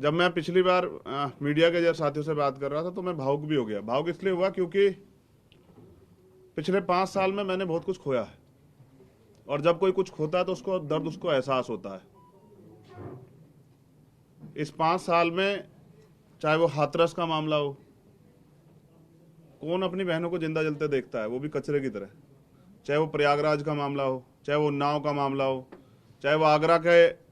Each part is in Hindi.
जब मैं पिछली बार मीडिया के जब साथियों से बात कर रहा था तो मैं भावुक भी हो गया। भावुक इसलिए हुआ क्योंकि पिछले 5 साल में मैंने बहुत कुछ खोया है, और जब कोई कुछ खोता है तो उसको दर्द, उसको एहसास होता है। इस 5 साल में चाहे वो हाथरस का मामला हो, कौन अपनी बहनों को जिंदा जलते देखता है, वो भी कचरे की तरह। चाहे वो प्रयागराज का मामला हो, चाहे वो उन्नाव का मामला हो, चाहे वो आगरा के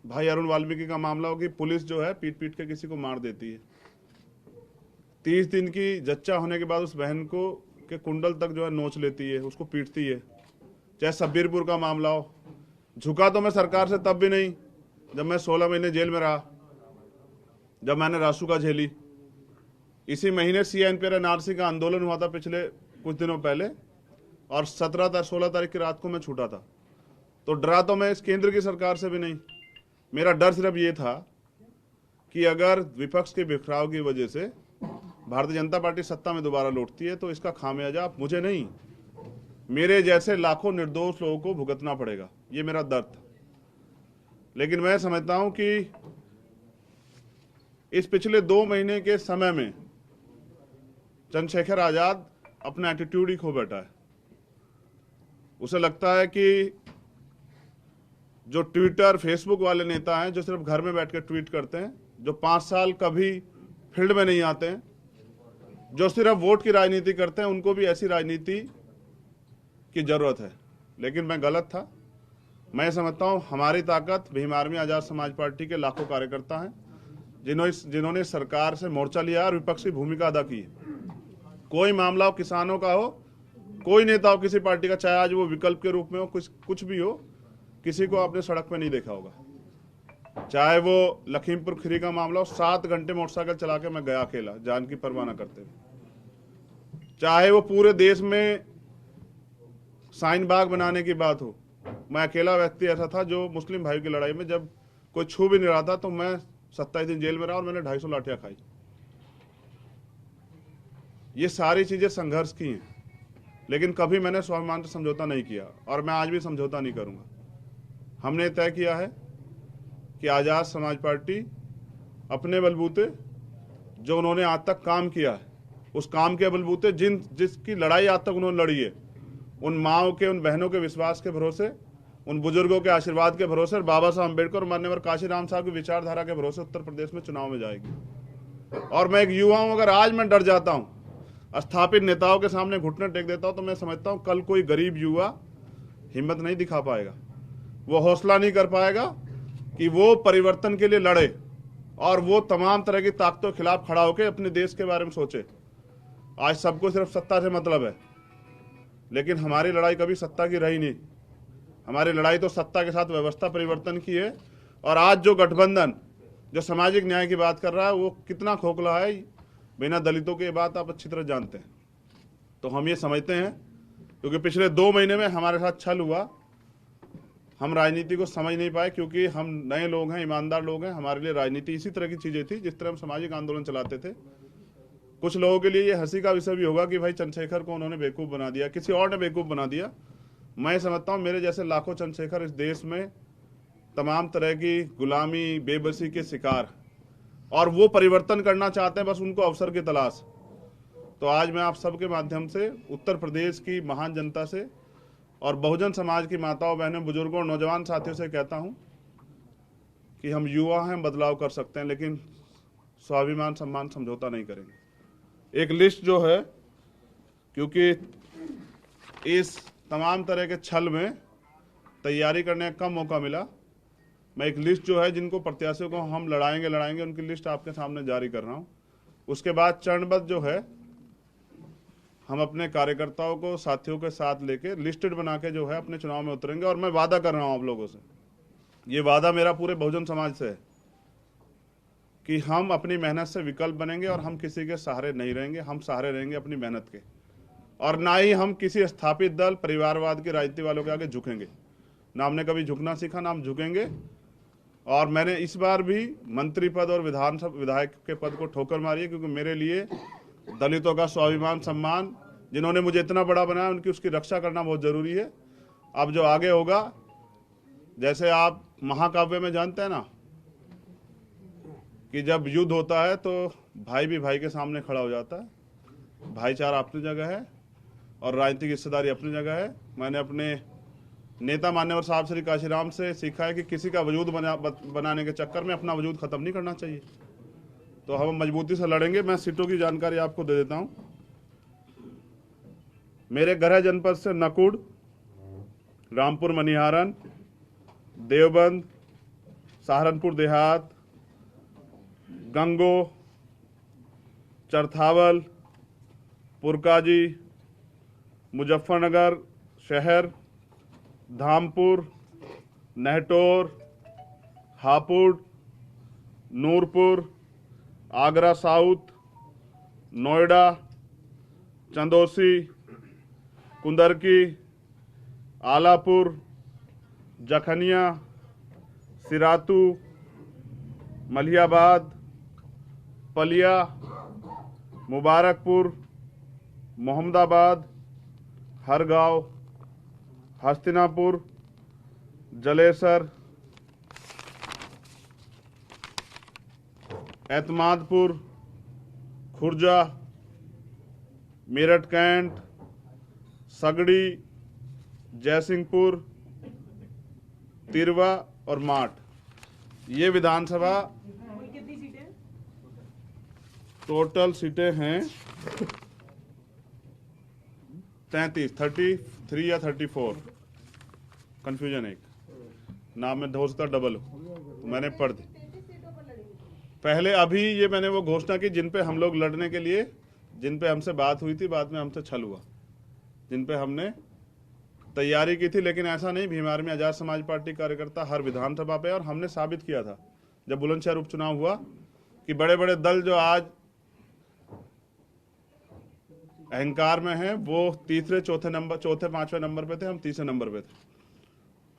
भाई अरुण वाल्मीकि का मामला हो कि पुलिस जो है पीट पीट के किसी को मार देती है। 30 दिन की जच्चा होने के बाद उस बहन को के कुंडल तक जो है नोच लेती है, उसको पीटती है। चाहे सब्बीरपुर का मामला हो, झुका तो मैं सरकार से तब भी नहीं जब मैं 16 महीने जेल में रहा, जब मैंने रासुका झेली। इसी महीने CNPR NRC का आंदोलन हुआ था पिछले कुछ दिनों पहले, और 16 तारीख की रात को मैं छूटा था। तो डरा तो मैं इस केंद्र की सरकार से भी नहीं। मेरा डर सिर्फ ये था कि अगर विपक्ष के बिखराव की वजह से भारतीय जनता पार्टी सत्ता में दोबारा लौटती है तो इसका खामियाजा मुझे नहीं, मेरे जैसे लाखों निर्दोष लोगों को भुगतना पड़ेगा। ये मेरा दर्द था। लेकिन मैं समझता हूं कि इस पिछले 2 महीने के समय में चंद्रशेखर आजाद अपना एटीट्यूड ही खो बैठा है। उसे लगता है कि जो ट्विटर फेसबुक वाले नेता हैं, जो सिर्फ घर में बैठ कर ट्वीट करते हैं, जो 5 साल कभी फील्ड में नहीं आते हैं, जो सिर्फ वोट की राजनीति करते हैं, उनको भी ऐसी राजनीति की जरूरत है। लेकिन मैं गलत था। मैं समझता हूं हमारी ताकत भीम आर्मी आजाद समाज पार्टी के लाखों कार्यकर्ता हैं, जिन्होंने सरकार से मोर्चा लिया और विपक्ष की भूमिका अदा की है। कोई मामला हो, किसानों का हो, कोई नेता हो किसी पार्टी का, चाहे आज वो विकल्प के रूप में हो, कुछ भी हो, किसी को आपने सड़क पे नहीं देखा होगा। चाहे वो लखीमपुर खीरी का मामला हो, 7 घंटे मोटरसाइकिल चला के मैं गया अकेला, जान की परवाह न करते हुए। चाहे वो पूरे देश में साइन बाग बनाने की बात हो, मैं अकेला व्यक्ति ऐसा था जो मुस्लिम भाई की लड़ाई में जब कोई छू भी नहीं रहा था तो मैं 27 दिन जेल में रहा और मैंने 250 लाठियां खाई। ये सारी चीजें संघर्ष की हैं, लेकिन कभी मैंने स्वाभिमान से समझौता नहीं किया, और मैं आज भी समझौता नहीं करूंगा। हमने तय किया है कि आजाद समाज पार्टी अपने बलबूते, जो उन्होंने आज तक काम किया है, उस काम के बलबूते, जिसकी लड़ाई आज तक उन्होंने लड़ी है, उन माओ के, उन बहनों के विश्वास के भरोसे, उन बुजुर्गों के आशीर्वाद के भरोसे, और बाबा साहब अम्बेडकर और मान्यवर काशीराम साहब की विचारधारा के भरोसे उत्तर प्रदेश में चुनाव में जाएगी। और मैं एक युवा हूं, अगर आज मैं डर जाता हूं, स्थापित नेताओं के सामने घुटने टेक देता हूं, तो मैं समझता हूं कल कोई गरीब युवा हिम्मत नहीं दिखा पाएगा, वो हौसला नहीं कर पाएगा कि वो परिवर्तन के लिए लड़े और वो तमाम तरह की ताकतों के खिलाफ खड़ा होकर अपने देश के बारे में सोचे। आज सबको सिर्फ सत्ता से मतलब है, लेकिन हमारी लड़ाई कभी सत्ता की रही नहीं। हमारी लड़ाई तो सत्ता के साथ व्यवस्था परिवर्तन की है। और आज जो गठबंधन जो सामाजिक न्याय की बात कर रहा है, वो कितना खोखला है, बिना दलितों की बात आप अच्छी तरह जानते हैं। तो हम ये समझते हैं, क्योंकि पिछले 2 महीने में हमारे साथ छल हुआ, हम राजनीति को समझ नहीं पाए, क्योंकि हम नए लोग हैं, ईमानदार लोग हैं। हमारे लिए राजनीति इसी तरह की चीजें थी जिस तरह हम सामाजिक आंदोलन चलाते थे। कुछ लोगों के लिए ये हंसी का विषय भी होगा कि भाई चंद्रशेखर को उन्होंने बेवकूफ बना दिया, किसी और ने बेवकूफ बना दिया। मैं समझता हूं मेरे जैसे लाखों चंद्रशेखर इस देश में तमाम तरह की गुलामी, बेबसी के शिकार, और वो परिवर्तन करना चाहते हैं, बस उनको अवसर की तलाश। तो आज मैं आप सबके माध्यम से उत्तर प्रदेश की महान जनता से और बहुजन समाज की माताओं, बहनों, बुजुर्गों और नौजवान साथियों से कहता हूं कि हम युवा हैं, बदलाव कर सकते हैं, लेकिन स्वाभिमान सम्मान समझौता नहीं करेंगे। एक लिस्ट जो है, क्योंकि इस तमाम तरह के छल में तैयारी करने का कम मौका मिला, मैं एक लिस्ट जो है जिनको प्रत्याशियों को हम लड़ाएंगे उनकी लिस्ट आपके सामने जारी कर रहा हूं। उसके बाद चरणबद्ध जो है हम अपने कार्यकर्ताओं को, साथियों के साथ लेके लिस्टेड बना के जो है अपने चुनाव में उतरेंगे। और मैं वादा कर रहा हूं आप लोगों से, ये वादा मेरा पूरे बहुजन समाज से है कि हम अपनी मेहनत से विकल्प बनेंगे और हम किसी के सहारे नहीं रहेंगे। हम सहारे रहेंगे अपनी मेहनत के, और ना ही हम किसी स्थापित दल, परिवारवाद की राजनीति वालों के आगे झुकेंगे। ना हमने कभी झुकना सीखा, ना हम झुकेंगे। और मैंने इस बार भी मंत्री पद और विधानसभा विधायक के पद को ठोकर मारी है, क्योंकि मेरे लिए दलितों का स्वाभिमान सम्मान, जिन्होंने मुझे इतना बड़ा बनाया, उनकी उसकी रक्षा करना बहुत जरूरी है। अब जो आगे होगा, जैसे आप महाकाव्य में जानते हैं ना कि जब युद्ध होता है तो भाई भी भाई के सामने खड़ा हो जाता है। भाईचारा अपनी जगह है और राजनीतिक हिस्सेदारी अपनी जगह है। मैंने अपने नेता मान्यवर साहब श्री काशीराम से सीखा है कि किसी का वजूद बनाने के चक्कर में अपना वजूद खत्म नहीं करना चाहिए। तो हम मजबूती से लड़ेंगे। मैं सीटों की जानकारी आपको दे देता हूं। मेरे गृह जनपद से नकुड़, रामपुर मनिहारन, देवबंद, सहारनपुर देहात, गंगो, चरथावल, पुरकाजी, मुजफ्फरनगर शहर, धामपुर, नहटोर, हापुड़, नूरपुर, आगरा साउथ, नोएडा, चंदौसी, कुंदरकी, आलापुर, जखनिया, सिरातू, मलियाबाद, पलिया, मुबारकपुर, मोहम्मदाबाद, हरगांव, हस्तिनापुर, जलेसर, एतमादपुर, खुर्जा, मेरठ कैंट, सगड़ी, जयसिंहपुर, तिरवा और माठ। ये विधानसभा कितनी सीटें? टोटल सीटें हैं 33, 33 या 34। कंफ्यूजन एक नाम में हो सकता डबल हो, तो मैंने पढ़ दी पहले। अभी ये मैंने वो घोषणा की जिन पे हम लोग लड़ने के लिए, जिन पे हमसे बात हुई थी, बाद में हमसे छल हुआ, जिन पे हमने तैयारी की थी। लेकिन ऐसा नहीं, भीम आर्मी आजाद समाज पार्टी कार्यकर्ता हर विधानसभा पे, और हमने साबित किया था जब बुलंदशहर उपचुनाव हुआ कि बड़े बड़े दल जो आज अहंकार में हैं वो तीसरे चौथे पांचवें नंबर पे थे, हम तीसरे नंबर पे थे।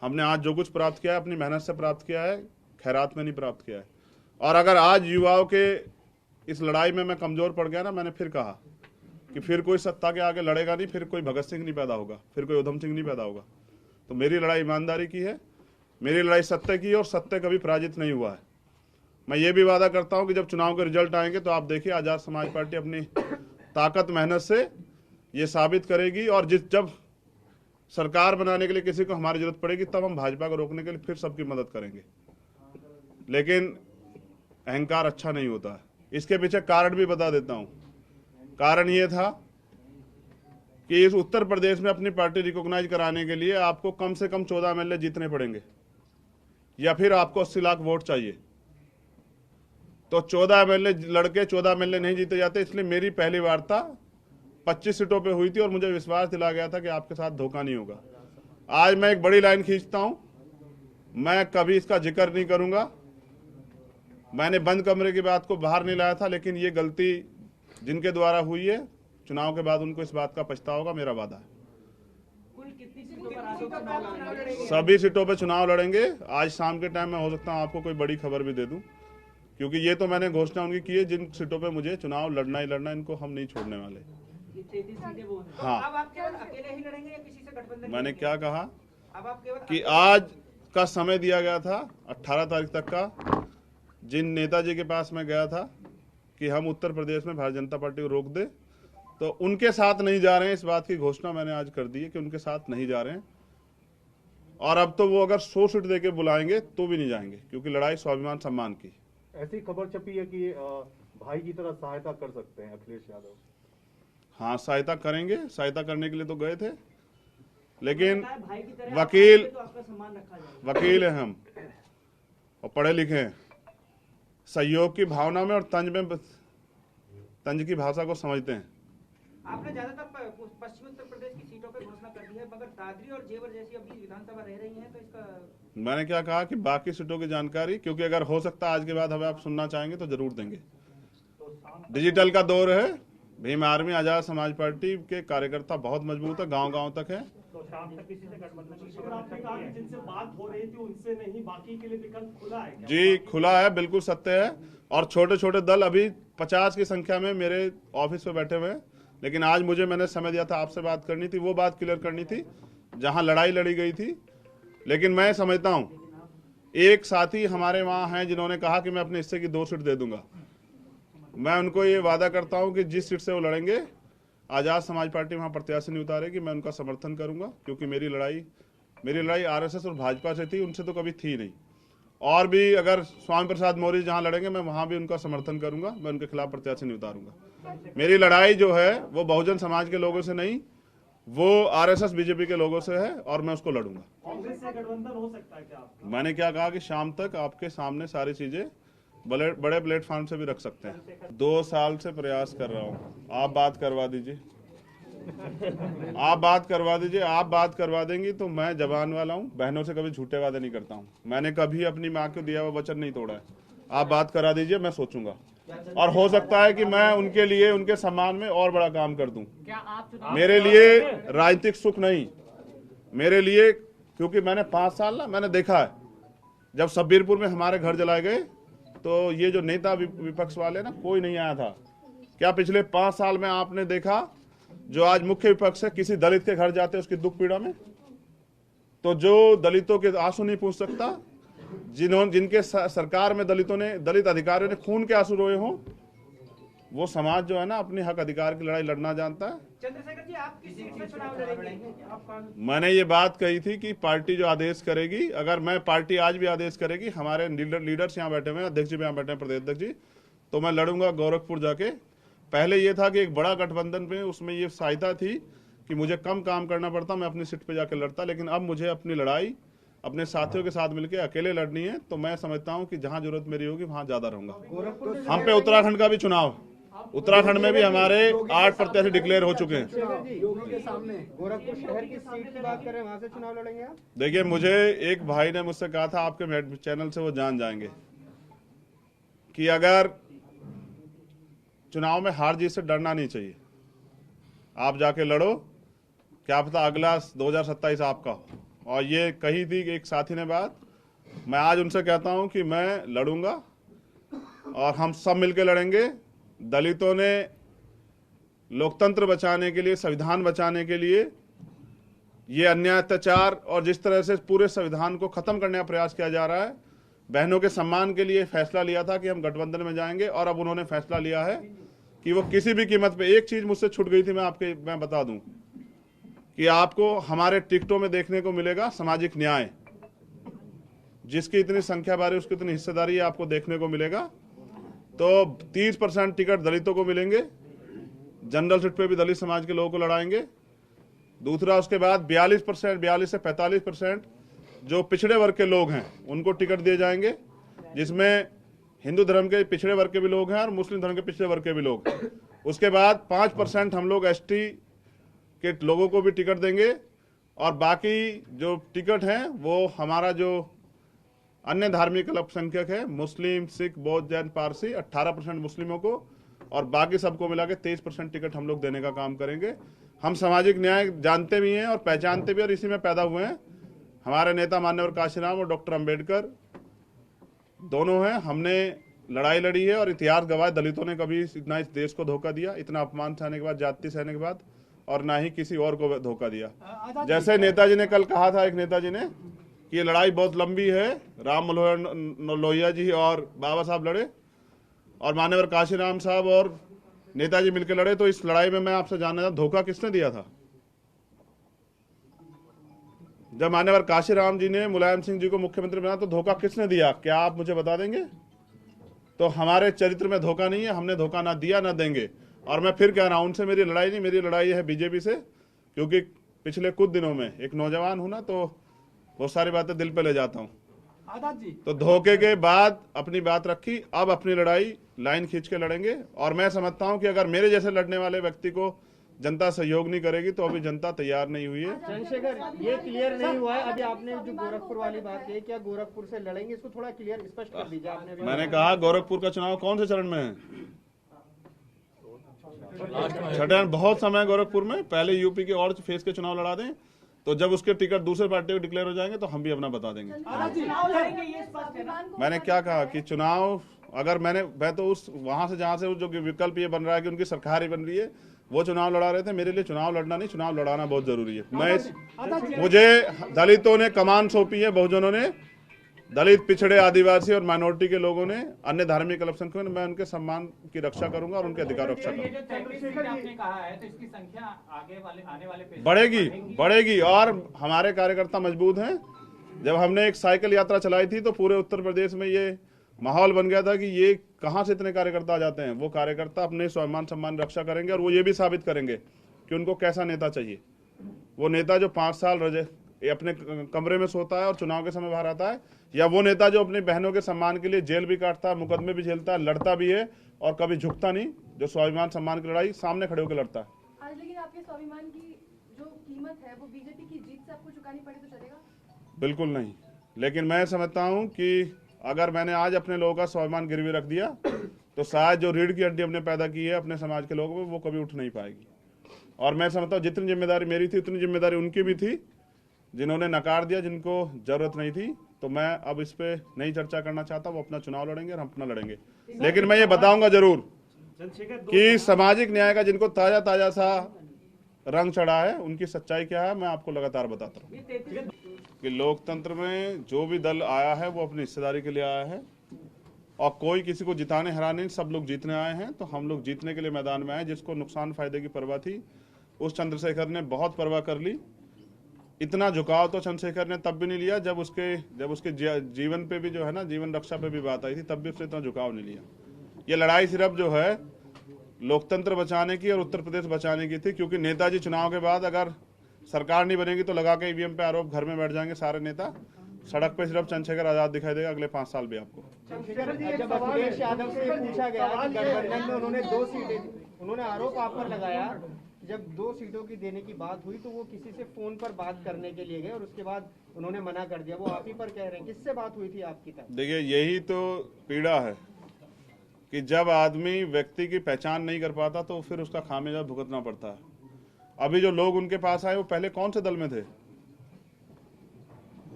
हमने आज जो कुछ प्राप्त किया है अपनी मेहनत से प्राप्त किया है, खैरात में नहीं प्राप्त किया है। और अगर आज युवाओं के इस लड़ाई में मैं कमजोर पड़ गया ना, मैंने फिर कहा कि फिर कोई सत्ता के आगे लड़ेगा नहीं, फिर कोई भगत सिंह नहीं पैदा होगा, फिर कोई उधम सिंह नहीं पैदा होगा। तो मेरी लड़ाई ईमानदारी की है, मेरी लड़ाई सत्य की है, और सत्य कभी पराजित नहीं हुआ है। मैं ये भी वादा करता हूं कि जब चुनाव के रिजल्ट आएंगे तो आप देखिए आजाद समाज पार्टी अपनी ताकत मेहनत से ये साबित करेगी। और जब सरकार बनाने के लिए किसी को हमारी जरूरत पड़ेगी तब हम भाजपा को रोकने के लिए फिर सबकी मदद करेंगे। लेकिन अहंकार अच्छा नहीं होता है। इसके पीछे कारण भी बता देता हूं। कारण ये था कि इस उत्तर प्रदेश में अपनी पार्टी रिकॉग्नाइज कराने के लिए आपको कम से कम 14 एमएलए जीतने पड़ेंगे, या फिर आपको 80 लाख वोट चाहिए। तो 14 एमएलए लड़के 14 एमएलए नहीं जीते जाते। इसलिए मेरी पहली वार्ता 25 सीटों पे हुई थी और मुझे विश्वास दिलाया गया था कि आपके साथ धोखा नहीं होगा। आज मैं एक बड़ी लाइन खींचता हूं, मैं कभी इसका जिक्र नहीं करूंगा। मैंने बंद कमरे की बात को बाहर नहीं लाया था, लेकिन ये गलती जिनके द्वारा हुई है, चुनाव के बाद उनको इस बात का पछतावा होगा, मेरा वादा है। कुल कितनी सीटों पर आप लोग चुनाव लड़ेंगे? सभी सीटों पे चुनाव लड़ेंगे। आज शाम के टाइम में हो सकता हूँ आपको कोई बड़ी खबर भी दे दूं, क्योंकि ये तो मैंने घोषणा उनकी की है, जिन सीटों पे मुझे चुनाव लड़ना ही लड़ना, इनको हम नहीं छोड़ने वाले। ये 33 सीटें वो हैं। हाँ। अब आप केवल अकेले ही लड़ेंगे या किसी से गठबंधन? मैंने क्या कहा अब आप केवल कि आज का समय दिया गया था 18 तारीख तक का, जिन नेताजी के पास मैं गया था कि हम उत्तर प्रदेश में भारतीय जनता पार्टी को रोक दे, तो उनके साथ नहीं जा रहे हैं। इस बात की घोषणा मैंने आज कर दी है कि उनके साथ नहीं जा रहे हैं। और अब तो वो अगर 100 सीट देके बुलाएंगे तो भी नहीं जाएंगे, क्योंकि लड़ाई स्वाभिमान सम्मान की। ऐसी खबर छपी है कि भाई की तरह सहायता कर सकते हैं अखिलेश यादव। हाँ, सहायता करेंगे, सहायता करने के लिए तो गए थे, लेकिन भाई की तरह वकील तो आपका सम्मान रखा जाएगा। वकील हैं हम और पढ़े लिखे हैं। सहयोग की भावना में और तंज की भाषा को समझते हैं। आपने ज्यादातर पश्चिमी उत्तर प्रदेश की सीटों पर घोषणा कर दी है, मगर दादरी और जेवर जैसी अभी विधानसभा रह रही है, तो इसका मैंने क्या कहा कि बाकी सीटों की जानकारी, क्योंकि अगर हो सकता है आज के बाद हमें आप सुनना चाहेंगे तो जरूर देंगे। डिजिटल का दौर है। भीम आर्मी आजाद समाज पार्टी के कार्यकर्ता बहुत मजबूत है, गांव-गांव तक है। तो शाम तक किसी से गठबंधन की खबर आपने कहा कि जिनसे बात हो रही थी उनसे नहीं, बाकी के लिए विकल्प खुला है क्या? जी, खुला है, बिल्कुल सत्य है। और छोटे छोटे दल अभी 50 की संख्या में मेरे ऑफिस पे बैठे हुए हैं। लेकिन आज मैंने समय दिया था, आपसे बात करनी थी, वो बात क्लियर करनी थी जहां लड़ाई लड़ी गई थी। लेकिन मैं समझता हूं एक साथी हमारे वहां हैं जिन्होंने कहा कि मैं अपने हिस्से की 2 सीट दे दूंगा। मैं उनको ये वादा करता हूं कि जिस सीट से वो लड़ेंगे, आजाद समाज पार्टी वहां प्रत्याशी नहीं उतारेगी, मैं उनका समर्थन करूंगा, क्योंकि मेरी लड़ाई आरएसएस और भाजपा से थी, उनसे तो कभी थी नहीं। और भी अगर स्वामी प्रसाद मौर्य जहां लड़ेंगे, मैं वहां भी उनका समर्थन करूंगा, मैं उनके खिलाफ प्रत्याशी नहीं उतारूंगा। मेरी लड़ाई जो है वो बहुजन समाज के लोगों से नहीं, वो आरएसएस बीजेपी के लोगों से है, और मैं उसको लड़ूंगा। कांग्रेस से गठबंधन हो सकता है क्या आपका? मैंने क्या कहा कि शाम तक आपके सामने सारी चीजें बड़े प्लेटफॉर्म से भी रख सकते हैं। 2 साल से प्रयास कर रहा हूं, आप बात करवा दीजिए, आप बात करवा देंगी तो मैं जवान वाला हूं, बहनों से कभी झूठे वादे नहीं करता हूं, मैंने कभी अपनी माँ को दिया हुआ वचन नहीं तोड़ा है। आप बात करा दीजिए, मैं सोचूंगा, और हो सकता है कि मैं उनके लिए, उनके सम्मान में और बड़ा काम कर दूं। मेरे लिए राजनीतिक सुख नहीं, मेरे लिए, क्योंकि मैंने 5 साल ना मैंने देखा है, जब शब्बीरपुर में हमारे घर जलाए गए तो ये जो नेता विपक्ष वाले ना, कोई नहीं आया था। क्या पिछले 5 साल में आपने देखा जो आज मुख्य विपक्ष है, किसी दलित के घर जाते उसकी दुख पीड़ा में, तो जो दलितों के आंसू नहीं पूछ सकता, जिनके सरकार में दलित अधिकारियों ने खून के आंसू रोए हों, वो समाज जो है ना अपने हक अधिकार की लड़ाई लड़ना जानता है। चंद्रशेखर जी, आप किस सीट से चुनाव लड़ेंगे? मैंने ये बात कही थी कि पार्टी जो आदेश करेगी, अगर मैं पार्टी आज भी आदेश करेगी, हमारे लीडर्स यहाँ बैठे हुए हैं, अध्यक्ष जी भी यहाँ बैठे हैं, प्रदेश अध्यक्ष जी, तो मैं लड़ूंगा गोरखपुर जाके। पहले ये था कि एक बड़ा गठबंधन में, उसमें ये सहायता थी कि मुझे कम काम करना पड़ता, मैं अपनी सीट पे जाके लड़ता, लेकिन अब मुझे अपनी लड़ाई अपने साथियों के साथ मिलकर अकेले लड़नी है, तो मैं समझता हूं कि जहां जरूरत मेरी होगी वहां ज्यादा रहूंगा। हम पे उत्तराखंड का भी चुनाव, उत्तराखंड में भी हमारे 8 प्रत्याशी डिक्लेयर हो चुके हैं। योगी के सामने गोरखपुर शहर की सीट की बात करें, वहां से चुनाव लड़ेंगे आप? देखिए, मुझे एक भाई ने मुझसे कहा था, आपके चैनल से वो जान जाएंगे, कि अगर चुनाव में हार जीत से डरना नहीं चाहिए, आप जाके लड़ो, क्या पता अगला 2027 आपका हो। और ये कही थी एक साथी ने बात, मैं आज उनसे कहता हूं कि मैं लड़ूंगा और हम सब मिलकर लड़ेंगे। दलितों ने लोकतंत्र बचाने के लिए, संविधान बचाने के लिए, ये अन्याय अत्याचार और जिस तरह से पूरे संविधान को खत्म करने का प्रयास किया जा रहा है, बहनों के सम्मान के लिए फैसला लिया था कि हम गठबंधन में जाएंगे, और अब उन्होंने फैसला लिया है कि वो किसी भी कीमत पे, एक चीज मुझसे छूट गई थी, मैं बता दूं कि आपको हमारे टिकटों में देखने को मिलेगा सामाजिक न्याय, जिसकी इतनी संख्या बारी उसकी इतनी हिस्सेदारी आपको देखने को मिलेगा। तो 30% टिकट दलितों को मिलेंगे, जनरल सीट पे भी दलित समाज के लोगों को लड़ाएंगे। दूसरा, उसके बाद 42% से 45% जो पिछड़े वर्ग के लोग हैं उनको टिकट दिए जाएंगे, जिसमें हिंदू धर्म के पिछड़े वर्ग के भी लोग हैं और मुस्लिम धर्म के पिछड़े वर्ग के भी लोग हैं। उसके बाद 5% हम लोग एसटी के लोगों को भी टिकट देंगे, और बाकी जो टिकट हैं वो हमारा जो अन्य धार्मिक अल्पसंख्यक है, मुस्लिम, सिख, बौद्ध, जैन, पारसी, 18% मुस्लिमों को, और बाकी सबको मिला के 23% टिकट हम लोग देने का काम करेंगे। हम सामाजिक न्याय जानते भी हैं और पहचानते भी, और इसी में पैदा हुए हैं। हमारे नेता माननीय काशीराम और डॉक्टर अंबेडकर दोनों हैं, हमने लड़ाई लड़ी है, और इतिहास गवाह, दलितों ने कभी इतना इस देश को धोखा दिया, इतना अपमान सहने के बाद, जाति सहने के बाद, और ना ही किसी और को धोखा दिया। जैसे नेताजी ने कल कहा था, एक नेताजी ने, कि ये लड़ाई बहुत लंबी है, राम मनोहर लोहिया जी और बाबा साहब लड़े, और मान्यवर काशीराम साहब और नेताजी मिलकर लड़े, तो इस लड़ाई में मैं आपसे जानना चाहता, धोखा किसने दिया था? जब मान्यवर काशीराम जी ने मुलायम सिंह जी को मुख्यमंत्री बनाया, तो धोखा किसने दिया? क्या आप मुझे बता देंगे? तो हमारे चरित्र में धोखा नहीं है, हमने धोखा ना दिया ना देंगे। और मैं फिर कह रहा हूं, उनसे मेरी लड़ाई नहीं, मेरी लड़ाई है बीजेपी से, क्योंकि पिछले कुछ दिनों में एक नौजवान हूं ना, तो बहुत सारी बातें दिल पे ले जाता हूं। आजाद जी, तो धोखे के बाद अपनी बात रखी, अब अपनी लड़ाई लाइन खींच के लड़ेंगे। और मैं समझता हूं कि अगर मेरे जैसे लड़ने वाले व्यक्ति को जनता सहयोग नहीं करेगी, तो अभी जनता तैयार नहीं हुई है। चंद्रशेखर, ये क्लियर नहीं हुआ है अभी आपने जो गोरखपुर वाली बात कही, क्या गोरखपुर से लड़ेंगे? इसको थोड़ा क्लियर स्पष्ट कर दीजिए। आपने मैंने कहा गोरखपुर का चुनाव कौन से चरण में है? छठे। बहुत समय है गोरखपुर में, पहले यूपी के और फेज के चुनाव लड़ा दें, तो जब उसके टिकट दूसरे पार्टी को डिक्लेयर हो जाएंगे तो हम भी अपना बता देंगे। मैंने क्या कहा कि चुनाव, अगर मैं तो उस वहां से जहां से जो विकल्प ये बन रहा है कि उनकी सरकार ही बन रही है, वो चुनाव लड़ा रहे थे। मेरे लिए चुनाव लड़ना नहीं, चुनाव लड़ाना बहुत जरूरी है। मुझे दलितों ने कमान सौंपी है, बहुजनों ने, दलित, पिछड़े, आदिवासी और माइनॉरिटी के लोगों ने, अन्य धार्मिक अल्पसंख्यकों ने, मैं उनके सम्मान की रक्षा करूंगा और उनके अधिकार रक्षा ये करूंगा। जो 33 सीट आपने कहा है तो इसकी संख्या आने वाले पेशे में बढ़ेगी और हमारे कार्यकर्ता मजबूत हैं। जब हमने एक साइकिल यात्रा चलाई थी तो पूरे उत्तर प्रदेश में ये माहौल बन गया था कि ये कहां से इतने कार्यकर्ता आ जाते हैं। वो कार्यकर्ता अपने स्वाभिमान सम्मान रक्षा करेंगे और वो ये भी साबित करेंगे कि उनको कैसा नेता चाहिए। वो नेता जो 5 साल अपने कमरे में सोता है और चुनाव के समय बाहर आता है, या वो नेता जो अपनी बहनों के सम्मान के लिए जेल भी काटता है, मुकदमे भी झेलता है, लड़ता भी है और कभी झुकता नहीं, जो स्वाभिमान सम्मान की लड़ाई सामने खड़े होकर लड़ता है। आज लेकिन आपके स्वाभिमान की जो कीमत है वो बीजेपी की जीत से आपको चुकानी पड़े तो चलेगा? बिल्कुल नहीं, लेकिन मैं समझता हूं कि अगर मैंने आज अपने लोगों का स्वाभिमान गिरवी रख दिया तो शायद जो रीढ़ की हड्डी हमने पैदा की है अपने समाज के लोगों में, वो कभी उठ नहीं पाएगी। और मैं समझता हूँ जितनी जिम्मेदारी मेरी थी उतनी जिम्मेदारी उनकी भी थी, जिन्होंने नकार दिया, जिनको जरूरत नहीं थी। तो मैं अब इस पे नहीं चर्चा करना चाहता। वो अपना चुनाव लड़ेंगे और हम अपना लड़ेंगे, लेकिन मैं ये बताऊंगा जरूर कि सामाजिक न्याय का जिनको ताजा ताजा सा रंग चढ़ा है, उनकी सच्चाई क्या है मैं आपको लगातार बताता रहूं। कि लोकतंत्र में जो भी दल आया है वो अपनी हिस्सेदारी के लिए आया है और कोई किसी को जिताने हराने नहीं, सब लोग जीतने आए हैं। तो हम लोग जीतने के लिए मैदान में आए। जिसको नुकसान फायदे की परवाह थी उस चंद्रशेखर ने बहुत परवाह कर ली। इतना झुकाव तो चंद्रशेखर ने तब भी नहीं लिया जब उसके जीवन पे भी जो है ना, जीवन रक्षा पे भी बात आई थी, तब भी उसने इतना झुकाव नहीं लिया। ये लड़ाई सिर्फ जो है लोकतंत्र बचाने की और उत्तर प्रदेश बचाने की थी, क्योंकि नेताजी चुनाव के बाद अगर सरकार नहीं बनेगी तो लगा के ईवीएम पे आरोप, घर में बैठ जाएंगे सारे नेता। सड़क पे सिर्फ चंद्रशेखर आजाद दिखाई देगा अगले 5 साल भी आपको। जब अखिलेश यादव से पूछा गया कि गठबंधन में उन्होंने 2 सीटें, उन्होंने आरोप आप पर लगाया, जब 2 सीटों की देने की बात हुई तो वो किसी से फोन पर बात करने के लिए गए और उसके बाद उन्होंने मना कर दिया। वो आप ही पर कह रहे हैं, किससे बात हुई थी आपकी तब? देखिए, यही तो पीड़ा है कि जब आदमी व्यक्ति की पहचान नहीं कर पाता तो फिर उसका खामियाजा भुगतना पड़ता है। अभी जो लोग उनके पास आए वो पहले कौन से दल में थे?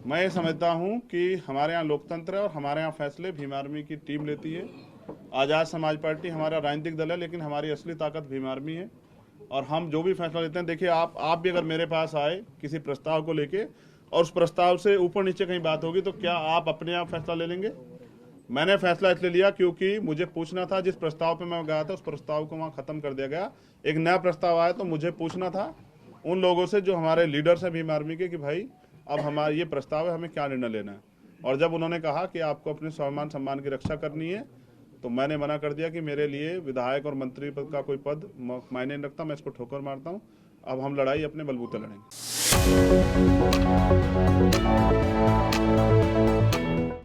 मैं ये समझता हूं कि हमारे यहाँ लोकतंत्र है और हमारे यहाँ फैसले भीम आर्मी की टीम लेती है। आजाद समाज पार्टी हमारा राजनीतिक दल है, लेकिन हमारी असली ताकत भीम आर्मी है और हम जो भी फैसला लेते हैं, देखिए आप भी अगर मेरे पास आए किसी प्रस्ताव को लेके और उस प्रस्ताव से ऊपर नीचे कहीं बात होगी तो क्या आप अपने आप फैसला ले लेंगे? मैंने फैसला इसलिए लिया क्योंकि मुझे पूछना था, जिस प्रस्ताव पे मैं गया था उस प्रस्ताव को वहाँ खत्म कर दिया गया। एक नया प्रस्ताव आया तो मुझे पूछना था उन लोगों से जो हमारे लीडर्स हैं भीम आर्मी के, कि भाई अब हमारा ये प्रस्ताव है, हमें क्या निर्णय लेना है। और जब उन्होंने कहा कि आपको अपने स्वाभिमान सम्मान की रक्षा करनी है तो मैंने मना कर दिया कि मेरे लिए विधायक और मंत्री पद का कोई पद मायने नहीं रखता, मैं इसको ठोकर मारता हूँ। अब हम लड़ाई अपने बलबूते लड़ेंगे।